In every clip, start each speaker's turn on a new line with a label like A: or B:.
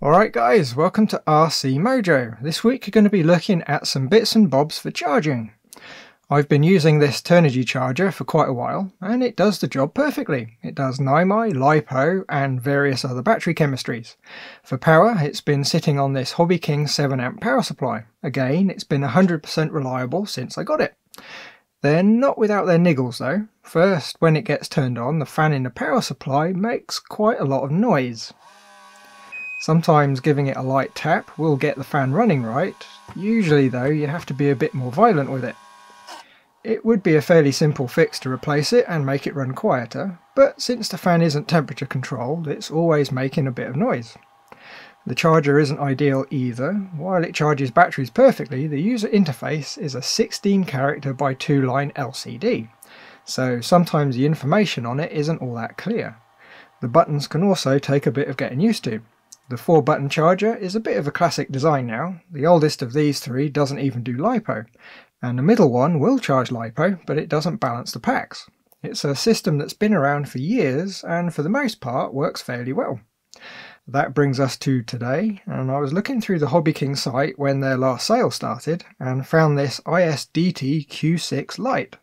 A: Alright guys, welcome to RC Mojo. This week you're going to be looking at some bits and bobs for charging. I've been using this Turnigy charger for quite a while and it does the job perfectly. It does NiMi, LiPo and various other battery chemistries. For power it's been sitting on this Hobby King 7A power supply. Again, it's been 100% reliable since I got it. They're not without their niggles though. First, when it gets turned on, the fan in the power supply makes quite a lot of noise. Sometimes giving it a light tap will get the fan running right. Usually though, you have to be a bit more violent with it. It would be a fairly simple fix to replace it and make it run quieter, but since the fan isn't temperature controlled, it's always making a bit of noise. The charger isn't ideal either. While it charges batteries perfectly, the user interface is a 16 character by 2 line LCD, so sometimes the information on it isn't all that clear. The buttons can also take a bit of getting used to. The 4-button charger is a bit of a classic design now. The oldest of these three doesn't even do LiPo, and the middle one will charge LiPo, but it doesn't balance the packs. It's a system that's been around for years and for the most part works fairly well. That brings us to today, and I was looking through the Hobby King site when their last sale started and found this ISDT Q6 Lite.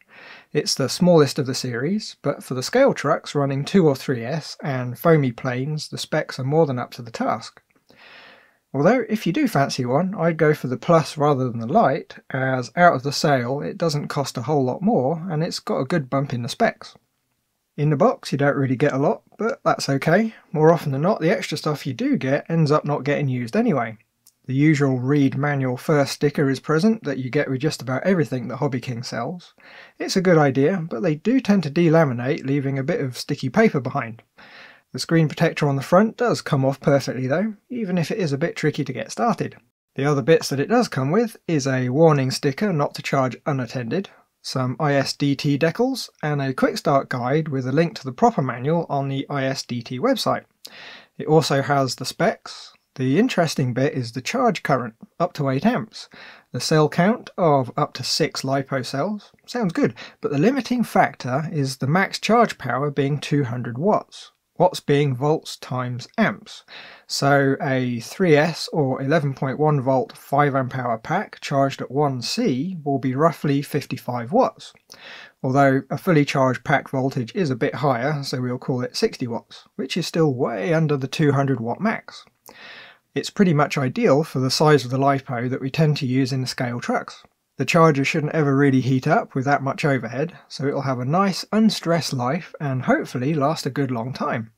A: It's the smallest of the series, but for the scale trucks running 2 or 3S and foamy planes, the specs are more than up to the task. Although if you do fancy one, I'd go for the Plus rather than the Lite, as out of the sale it doesn't cost a whole lot more and it's got a good bump in the specs. In the box you don't really get a lot, but that's okay. More often than not, the extra stuff you do get ends up not getting used anyway. The usual read manual first sticker is present that you get with just about everything that Hobby King sells. It's a good idea, but they do tend to delaminate, leaving a bit of sticky paper behind. The screen protector on the front does come off perfectly though, even if it is a bit tricky to get started. The other bits that it does come with is a warning sticker not to charge unattended, some ISDT decals, and a quick start guide with a link to the proper manual on the ISDT website. It also has the specs. The interesting bit is the charge current, up to 8 amps. The cell count of up to 6 LiPo cells. Sounds good, but the limiting factor is the max charge power being 200 watts. Watts being volts times amps. So a 3S or 11.1 volt 5 amp hour pack charged at 1C will be roughly 55 watts. Although a fully charged pack voltage is a bit higher, so we'll call it 60 watts, which is still way under the 200 watt max. It's pretty much ideal for the size of the LiPo that we tend to use in the scale trucks. The charger shouldn't ever really heat up with that much overhead, so it'll have a nice unstressed life and hopefully last a good long time.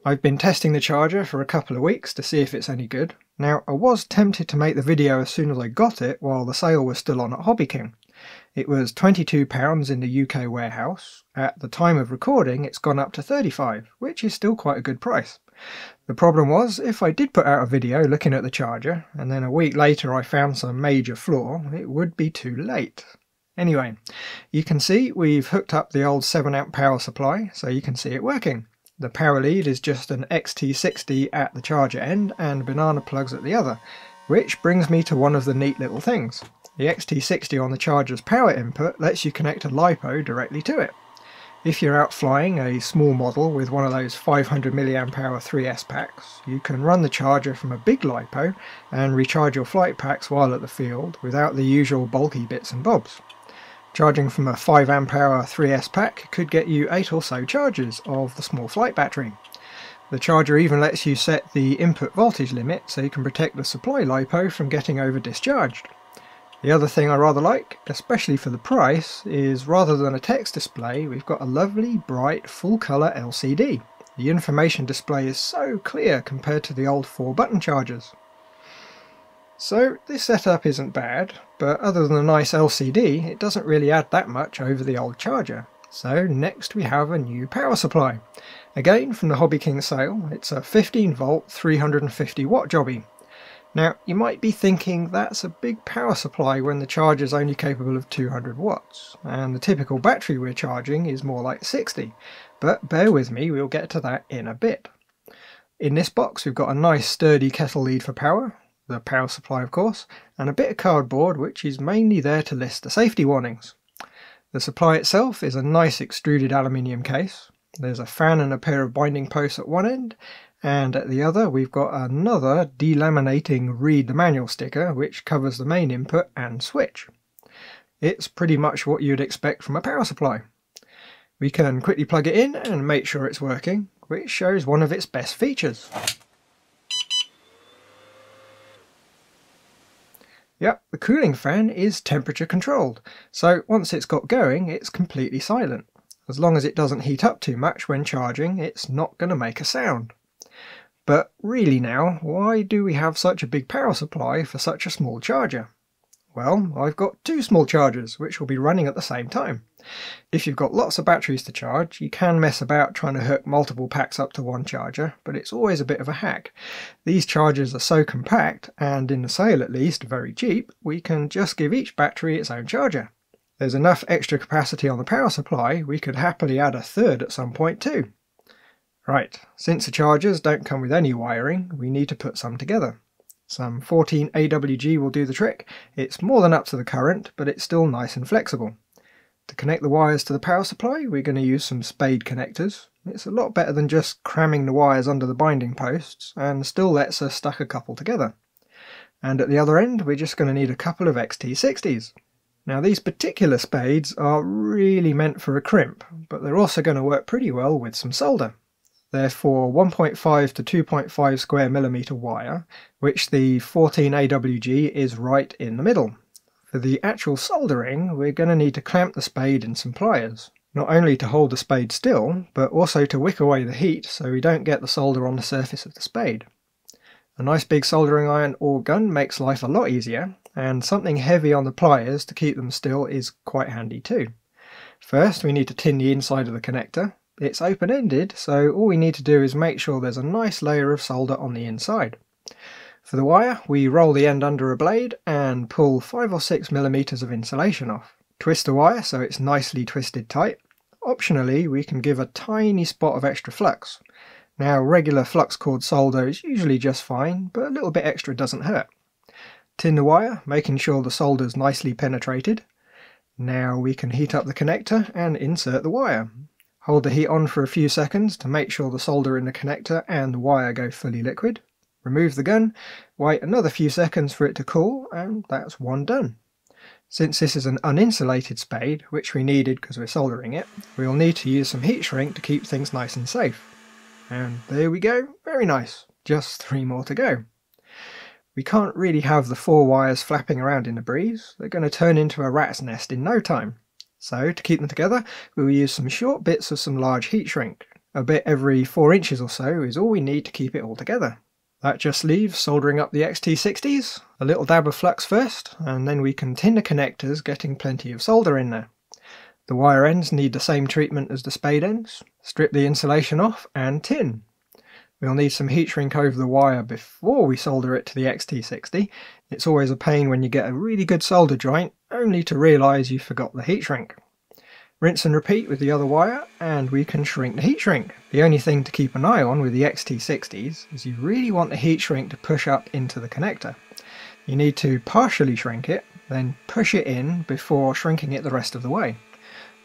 A: I've been testing the charger for a couple of weeks to see if it's any good. Now I was tempted to make the video as soon as I got it while the sale was still on at Hobby King. It was £22 in the UK warehouse. At the time of recording it's gone up to £35, which is still quite a good price. The problem was, if I did put out a video looking at the charger, and then a week later I found some major flaw, it would be too late. Anyway, you can see we've hooked up the old 7A power supply, so you can see it working. The power lead is just an XT60 at the charger end and banana plugs at the other, which brings me to one of the neat little things. The XT60 on the charger's power input lets you connect a LiPo directly to it. If you're out flying a small model with one of those 500 mAh 3S packs, you can run the charger from a big LiPo and recharge your flight packs while at the field without the usual bulky bits and bobs. Charging from a 5 amp hour 3S pack could get you 8 or so charges of the small flight battery. The charger even lets you set the input voltage limit so you can protect the supply LiPo from getting over discharged. The other thing I rather like, especially for the price, is rather than a text display, we've got a lovely, bright, full-colour LCD. The information display is so clear compared to the old 4-button chargers. So this setup isn't bad, but other than a nice LCD, it doesn't really add that much over the old charger. So next we have a new power supply. Again from the Hobby King sale, it's a 15 volt 350 watt jobby. Now, you might be thinking that's a big power supply when the charger's only capable of 200 watts, and the typical battery we're charging is more like 60, but bear with me, we'll get to that in a bit. In this box we've got a nice sturdy kettle lead for power, the power supply of course, and a bit of cardboard which is mainly there to list the safety warnings. The supply itself is a nice extruded aluminium case. There's a fan and a pair of binding posts at one end, and at the other we've got another delaminating read the manual sticker which covers the main input and switch. It's pretty much what you'd expect from a power supply. We can quickly plug it in and make sure it's working, which shows one of its best features. Yep, the cooling fan is temperature controlled, so once it's got going it's completely silent. As long as it doesn't heat up too much when charging, it's not going to make a sound. But really now, why do we have such a big power supply for such a small charger? Well, I've got two small chargers which will be running at the same time. If you've got lots of batteries to charge, you can mess about trying to hook multiple packs up to one charger, but it's always a bit of a hack. These chargers are so compact, and in the sale at least, very cheap, we can just give each battery its own charger. There's enough extra capacity on the power supply, we could happily add a third at some point too. Right, since the chargers don't come with any wiring, we need to put some together. Some 14 AWG will do the trick. It's more than up to the current, but it's still nice and flexible. To connect the wires to the power supply, we're going to use some spade connectors. It's a lot better than just cramming the wires under the binding posts, and still lets us stack a couple together. And at the other end, we're just going to need a couple of XT60s. Now these particular spades are really meant for a crimp, but they're also going to work pretty well with some solder. They're for 1.5 to 2.5 square millimeter wire, which the 14 AWG is right in the middle. For the actual soldering, we're going to need to clamp the spade in some pliers, not only to hold the spade still, but also to wick away the heat so we don't get the solder on the surface of the spade. A nice big soldering iron or gun makes life a lot easier, and something heavy on the pliers to keep them still is quite handy too. First we need to tin the inside of the connector. It's open-ended, so all we need to do is make sure there's a nice layer of solder on the inside. For the wire, we roll the end under a blade and pull 5 or 6 millimeters of insulation off. Twist the wire so it's nicely twisted tight. Optionally, we can give a tiny spot of extra flux. Now, regular flux cord solder is usually just fine, but a little bit extra doesn't hurt. Tin the wire, making sure the solder's nicely penetrated. Now we can heat up the connector and insert the wire. Hold the heat on for a few seconds to make sure the solder in the connector and the wire go fully liquid. Remove the gun, wait another few seconds for it to cool, and that's one done. Since this is an uninsulated spade, which we needed because we're soldering it, we'll need to use some heat shrink to keep things nice and safe. And there we go, very nice. Just 3 more to go. We can't really have the 4 wires flapping around in the breeze. They're going to turn into a rat's nest in no time. So to keep them together, we will use some short bits of some large heat shrink. A bit every 4 inches or so is all we need to keep it all together. That just leaves soldering up the XT60s, a little dab of flux first, and then we can tin the connectors, getting plenty of solder in there. The wire ends need the same treatment as the spade ends. Strip the insulation off and tin. We'll need some heat shrink over the wire before we solder it to the XT60. It's always a pain when you get a really good solder joint, only to realise you forgot the heat shrink. Rinse and repeat with the other wire, and we can shrink the heat shrink. The only thing to keep an eye on with the XT60s is you really want the heat shrink to push up into the connector. You need to partially shrink it, then push it in before shrinking it the rest of the way.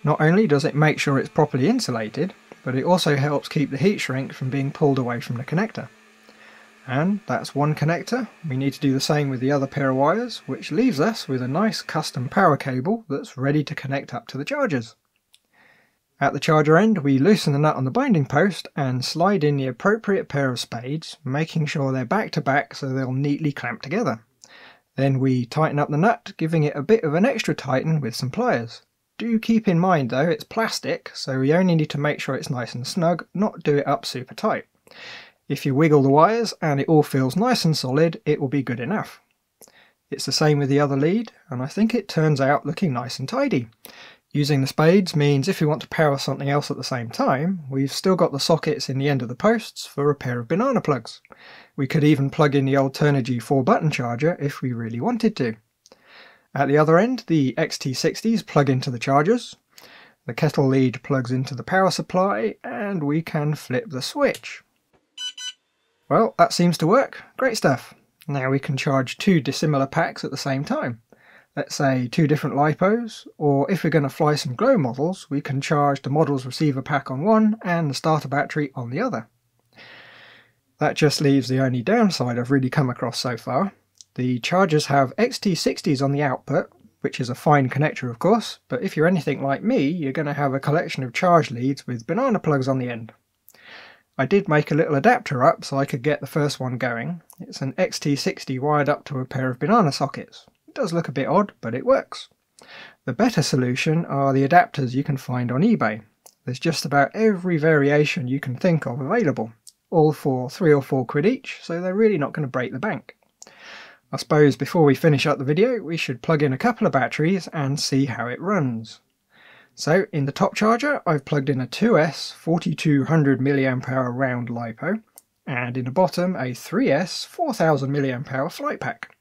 A: Not only does it make sure it's properly insulated, but it also helps keep the heat shrink from being pulled away from the connector. And that's one connector. We need to do the same with the other pair of wires, which leaves us with a nice custom power cable that's ready to connect up to the chargers. At the charger end, we loosen the nut on the binding post and slide in the appropriate pair of spades, making sure they're back to back so they'll neatly clamp together. Then we tighten up the nut, giving it a bit of an extra tighten with some pliers. Do keep in mind though, it's plastic, so we only need to make sure it's nice and snug, not do it up super tight. If you wiggle the wires and it all feels nice and solid, it will be good enough. It's the same with the other lead, and I think it turns out looking nice and tidy. Using the spades means if we want to power something else at the same time, we've still got the sockets in the end of the posts for a pair of banana plugs. We could even plug in the old Turnigy 4-button charger if we really wanted to. At the other end, the XT60s plug into the chargers, the kettle lead plugs into the power supply, and we can flip the switch. Well, that seems to work. Great stuff. Now we can charge 2 dissimilar packs at the same time. Let's say 2 different LiPos, or if we're going to fly some glow models, we can charge the model's receiver pack on one and the starter battery on the other. That just leaves the only downside I've really come across so far. The chargers have XT60s on the output, which is a fine connector of course, but if you're anything like me, you're going to have a collection of charge leads with banana plugs on the end. I did make a little adapter up so I could get the first one going. It's an XT60 wired up to a pair of banana sockets. It does look a bit odd, but it works. The better solution are the adapters you can find on eBay. There's just about every variation you can think of available, all for £3 or £4 each, so they're really not going to break the bank. I suppose before we finish up the video we should plug in a couple of batteries and see how it runs. So in the top charger I've plugged in a 2S 4200 mAh round LiPo, and in the bottom a 3S 4000 mAh flight pack.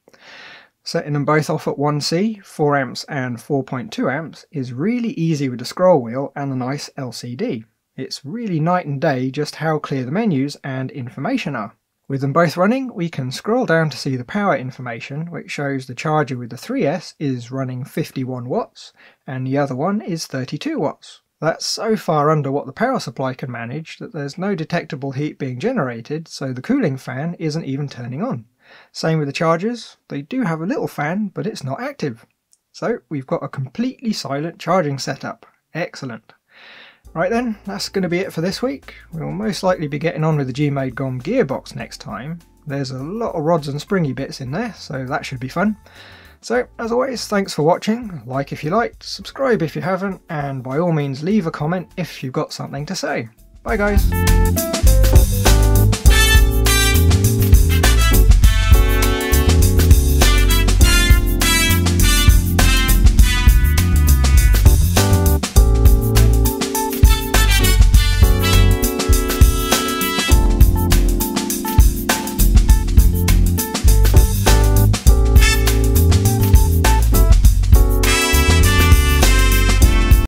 A: Setting them both off at 1C, 4 amps and 4.2 amps is really easy with the scroll wheel and a nice LCD. It's really night and day just how clear the menus and information are. With them both running, we can scroll down to see the power information, which shows the charger with the 3S is running 51 watts and the other one is 32 watts. That's so far under what the power supply can manage that there's no detectable heat being generated, so the cooling fan isn't even turning on. Same with the chargers, they do have a little fan but it's not active. So we've got a completely silent charging setup. Excellent. Right then, that's going to be it for this week. We'll most likely be getting on with the G-Made GOM gearbox next time. There's a lot of rods and springy bits in there, so that should be fun. So, as always, thanks for watching. Like if you liked, subscribe if you haven't, and by all means leave a comment if you've got something to say. Bye guys!